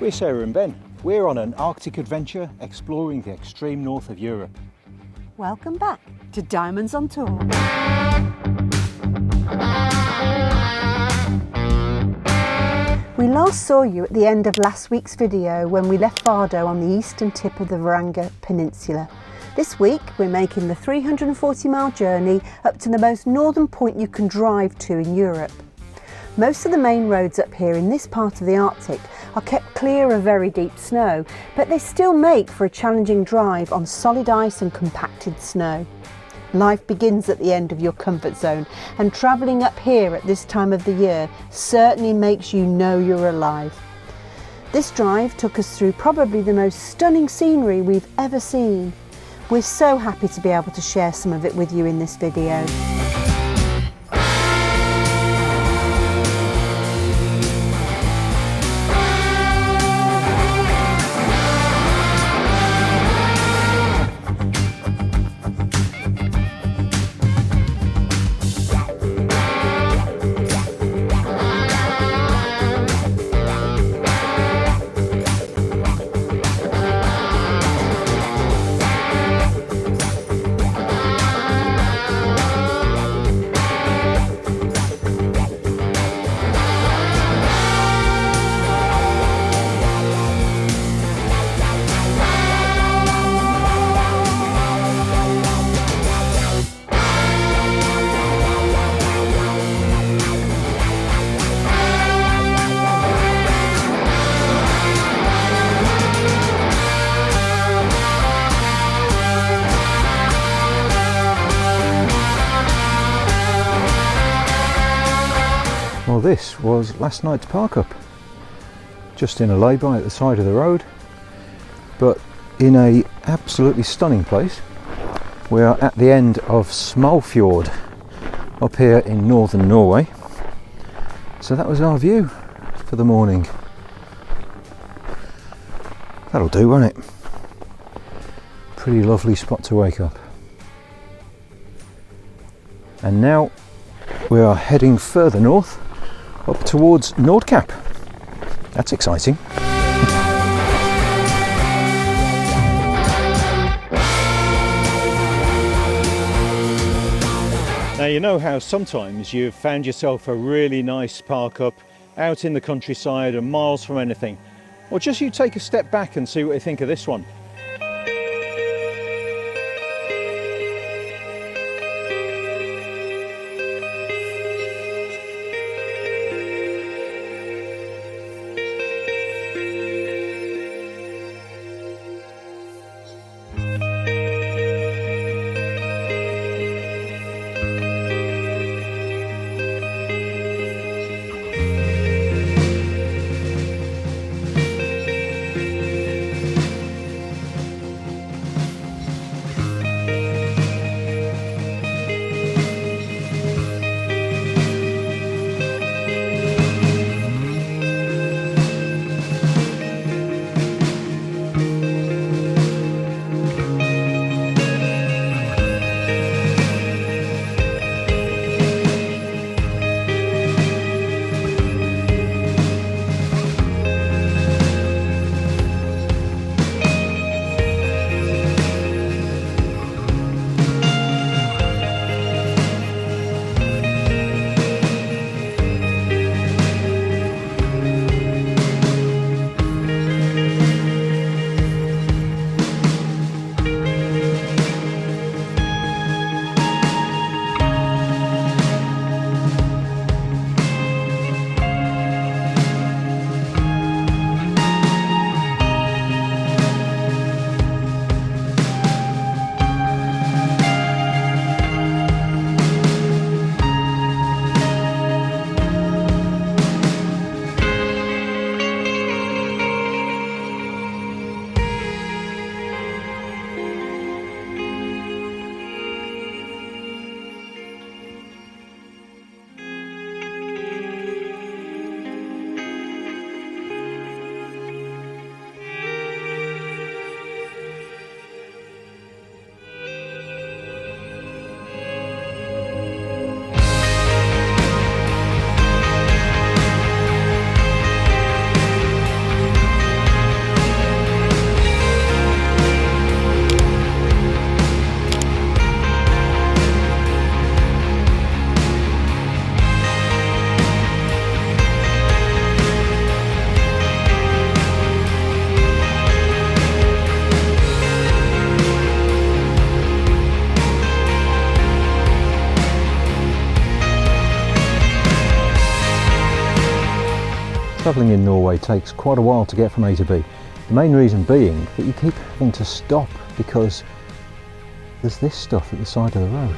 We're Sarah and Ben. We're on an Arctic adventure exploring the extreme north of Europe. Welcome back to Diamonds on Tour. We last saw you at the end of last week's video when we left Vardø on the eastern tip of the Vardø Peninsula. This week we're making the 340-mile journey up to the most northern point you can drive to in Europe. Most of the main roads up here in this part of the Arctic are kept clear of very deep snow, but they still make for a challenging drive on solid ice and compacted snow. Life begins at the end of your comfort zone, and travelling up here at this time of the year certainly makes you know you're alive. This drive took us through probably the most stunning scenery we've ever seen. We're so happy to be able to share some of it with you in this video. Well, this was last night's Parkup. Just in a lay-by at the side of the road, but in a absolutely stunning place. We are at the end of Smalfjord up here in northern Norway. So that was our view for the morning. That'll do, won't it? Pretty lovely spot to wake up. And now we are heading further north, up towards Nordkapp. That's exciting. Now, you know how sometimes you've found yourself a really nice park up out in the countryside and miles from anything. Well, just you take a step back and see what you think of this one. travelling in Norway takes quite a while to get from A to B. The main reason being that you keep having to stop because there's this stuff at the side of the road.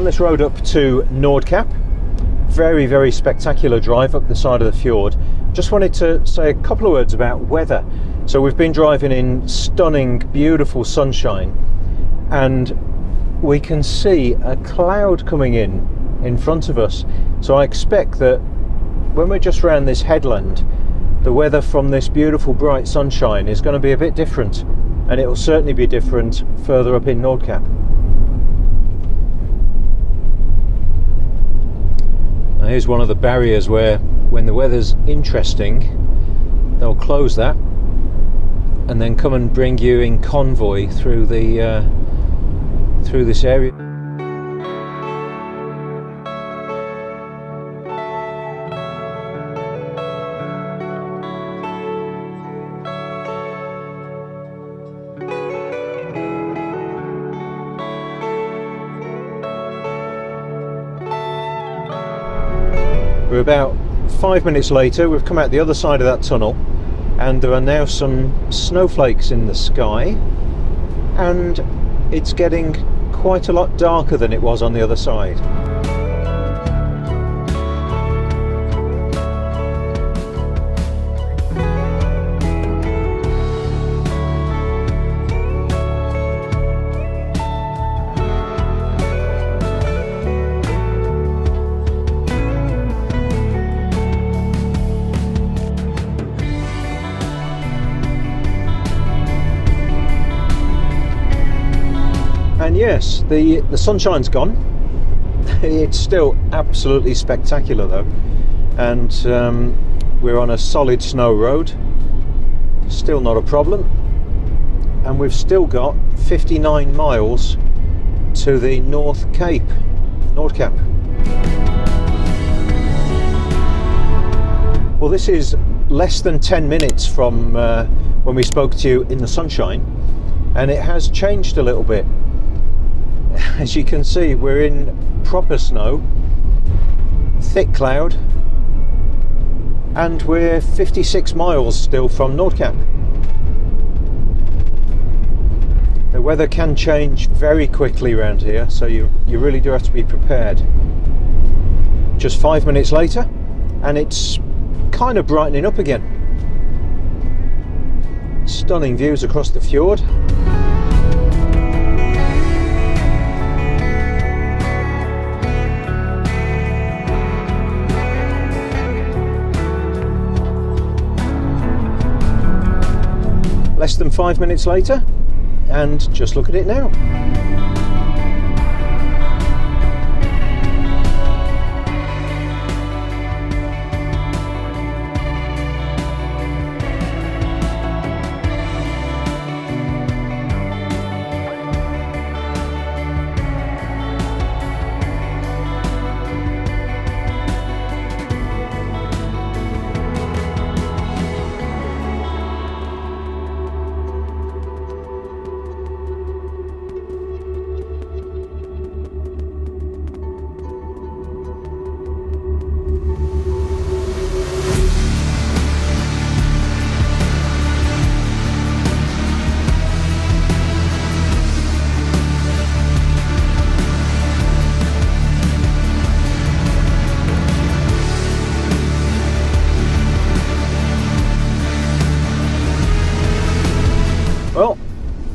This road up to Nordkapp, very spectacular drive up the side of the fjord. Just wanted to say a couple of words about weather. So we've been driving in stunning beautiful sunshine and we can see a cloud coming in front of us, so I expect that when we're just around this headland, the weather from this beautiful bright sunshine is going to be a bit different, and it will certainly be different further up in Nordkapp. Here's one of the barriers where, when the weather's interesting, they'll close that and then come and bring you in convoy through the through this area. We're about 5 minutes later. We've come out the other side of that tunnel and there are now some snowflakes in the sky and it's getting quite a lot darker than it was on the other side. And yes, the sunshine's gone. It's still absolutely spectacular though, and we're on a solid snow road, still not a problem, and we've still got 59 miles to the Nordkapp. Well, this is less than 10 minutes from when we spoke to you in the sunshine, and it has changed a little bit. As you can see, we're in proper snow, thick cloud, and we're 56 miles still from Nordkapp. The weather can change very quickly around here, so you really do have to be prepared. Just 5 minutes later, and it's kind of brightening up again. Stunning views across the fjord. Less than 5 minutes later, and just look at it now.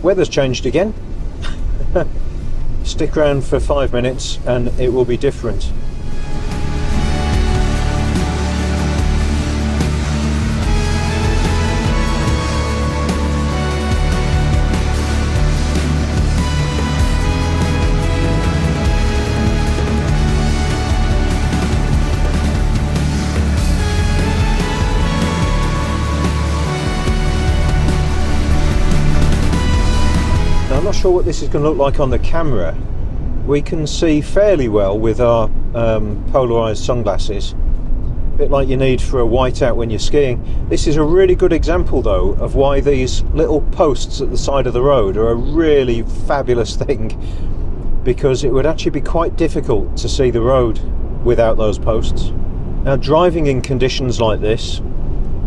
weather's changed again. Stick around for 5 minutes and it will be different. I'm not sure what this is going to look like on the camera. We can see fairly well with our polarised sunglasses, a bit like you need for a whiteout when you're skiing. This is a really good example though of why these little posts at the side of the road are a really fabulous thing, because it would actually be quite difficult to see the road without those posts. Now, driving in conditions like this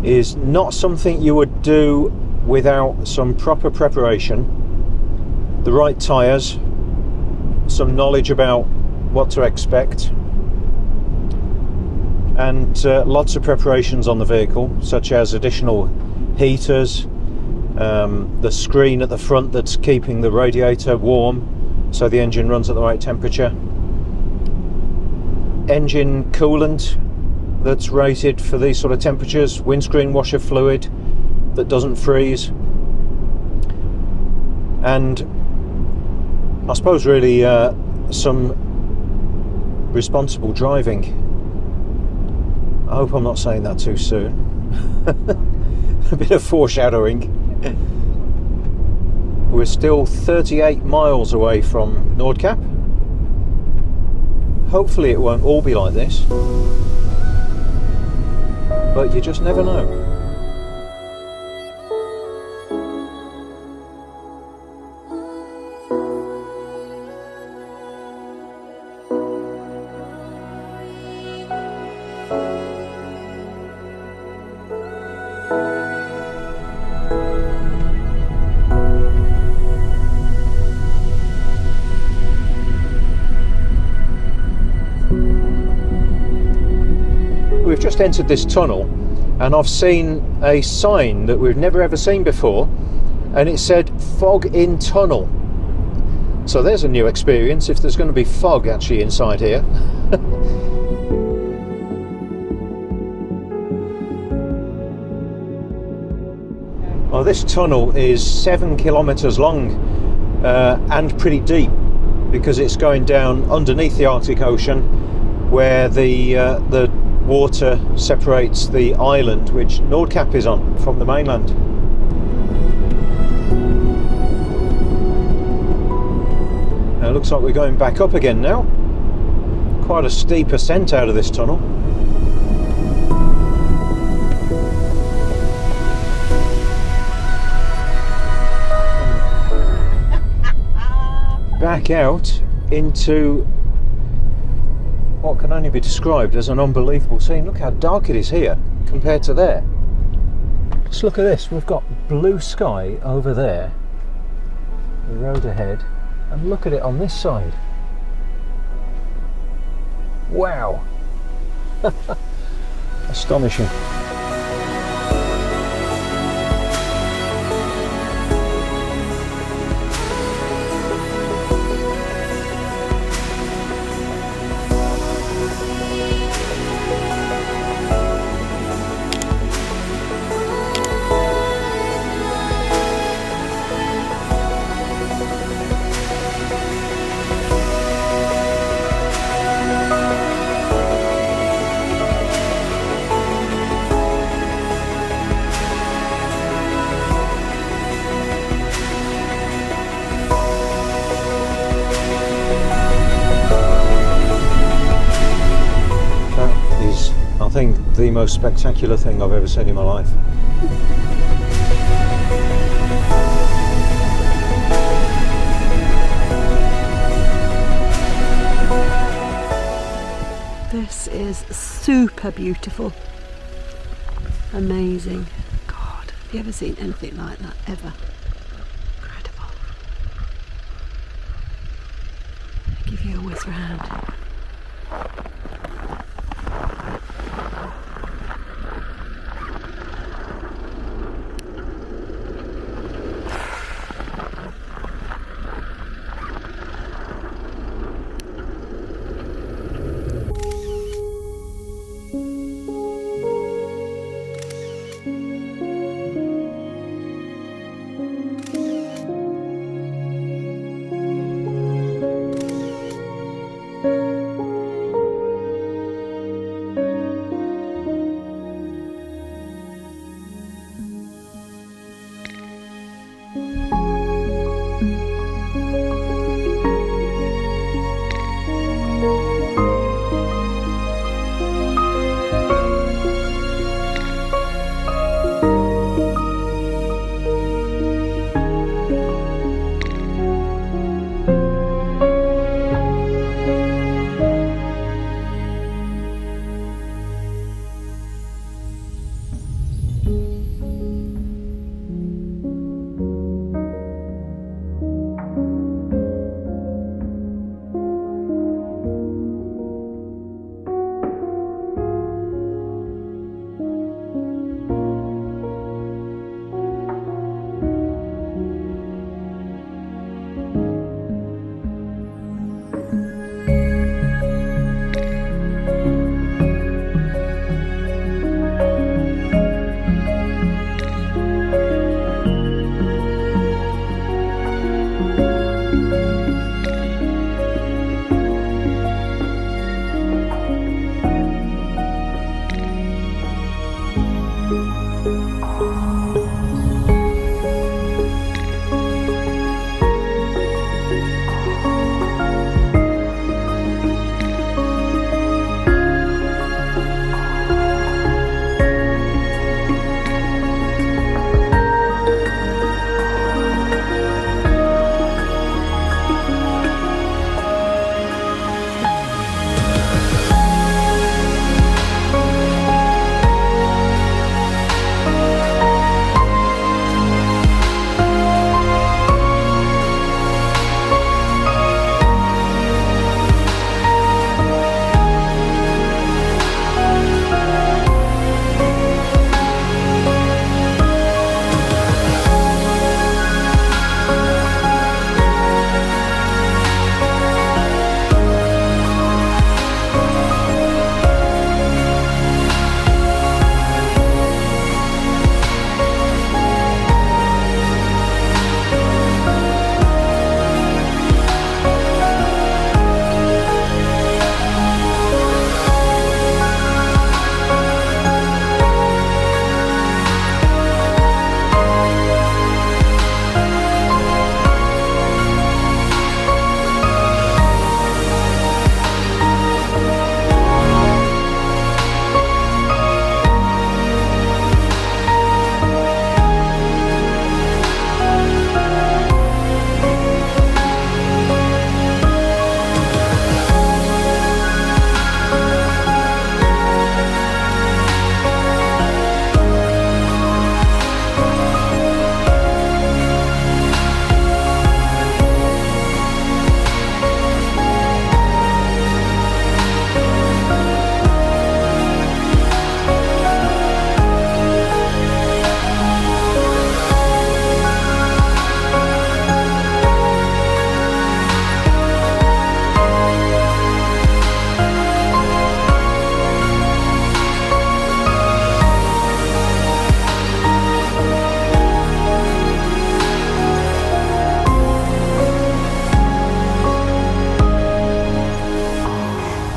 is not something you would do without some proper preparation, the right tyres, some knowledge about what to expect, and lots of preparations on the vehicle, such as additional heaters, the screen at the front that's keeping the radiator warm so the engine runs at the right temperature, engine coolant that's rated for these sort of temperatures, windscreen washer fluid that doesn't freeze, and I suppose really some responsible driving. I hope I'm not saying that too soon. A bit of foreshadowing. We're still 38 miles away from Nordkapp. Hopefully it won't all be like this, but you just never know. We've just entered this tunnel and I've seen a sign that we've never ever seen before, and it said fog in tunnel. So there's a new experience if there's going to be fog actually inside here. Well, this tunnel is 7 kilometers long and pretty deep, because it's going down underneath the Arctic Ocean, where the water separates the island which Nordkapp is on from the mainland. Now it looks like we're going back up again now. Quite a steep ascent out of this tunnel. Back out into what can only be described as an unbelievable scene. Look how dark it is here compared to there. Just look at this, we've got blue sky over there, the road ahead, and look at it on this side. Wow. Astonishing. I think the most spectacular thing I've ever seen in my life. This is super beautiful. Amazing. God, have you ever seen anything like that ever? Incredible. I'll give you a whiz round.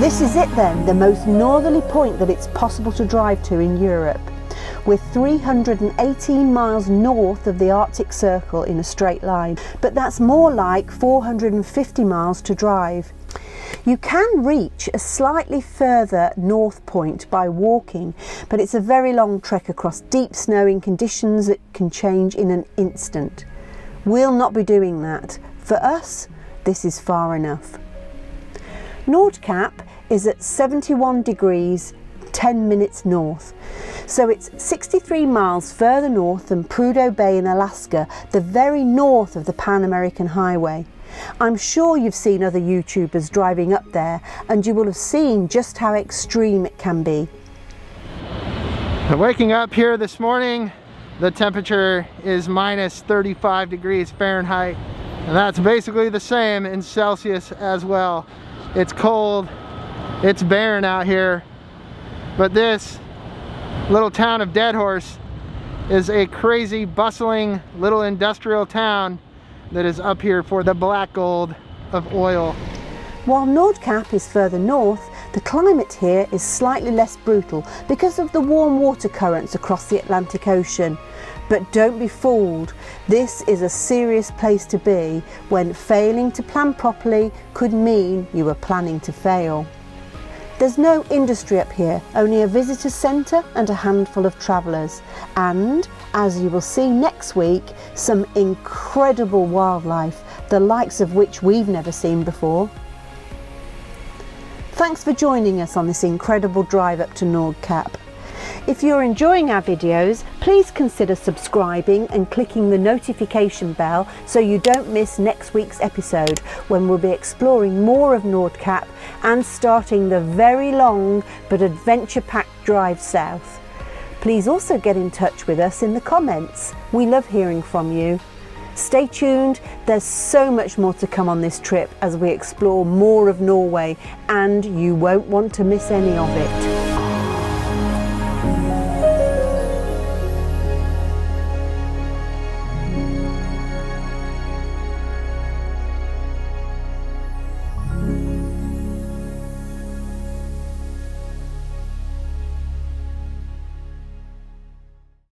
This is it then, the most northerly point that it's possible to drive to in Europe. We're 318 miles north of the Arctic Circle in a straight line, but that's more like 450 miles to drive. You can reach a slightly further north point by walking, but it's a very long trek across deep snow in conditions that can change in an instant. We'll not be doing that. For us, this is far enough. Nordkapp is at 71 degrees 10 minutes north, so it's 63 miles further north than Prudhoe Bay in Alaska, the very north of the Pan-American Highway. I'm sure you've seen other YouTubers driving up there, and you will have seen just how extreme it can be. Waking up here this morning, the temperature is minus 35 degrees Fahrenheit, and that's basically the same in Celsius as well. It's cold, it's barren out here, but this little town of Deadhorse is a crazy, bustling little industrial town that is up here for the black gold of oil. While Nordkapp is further north, the climate here is slightly less brutal because of the warm water currents across the Atlantic Ocean. But don't be fooled, this is a serious place to be when failing to plan properly could mean you were planning to fail. There's no industry up here, only a visitor centre and a handful of travellers. And, as you will see next week, some incredible wildlife, the likes of which we've never seen before. Thanks for joining us on this incredible drive up to Nordkapp. If you're enjoying our videos, please consider subscribing and clicking the notification bell so you don't miss next week's episode, when we'll be exploring more of Nordkapp and starting the very long but adventure-packed drive south. Please also get in touch with us in the comments. We love hearing from you. Stay tuned, there's so much more to come on this trip as we explore more of Norway, and you won't want to miss any of it.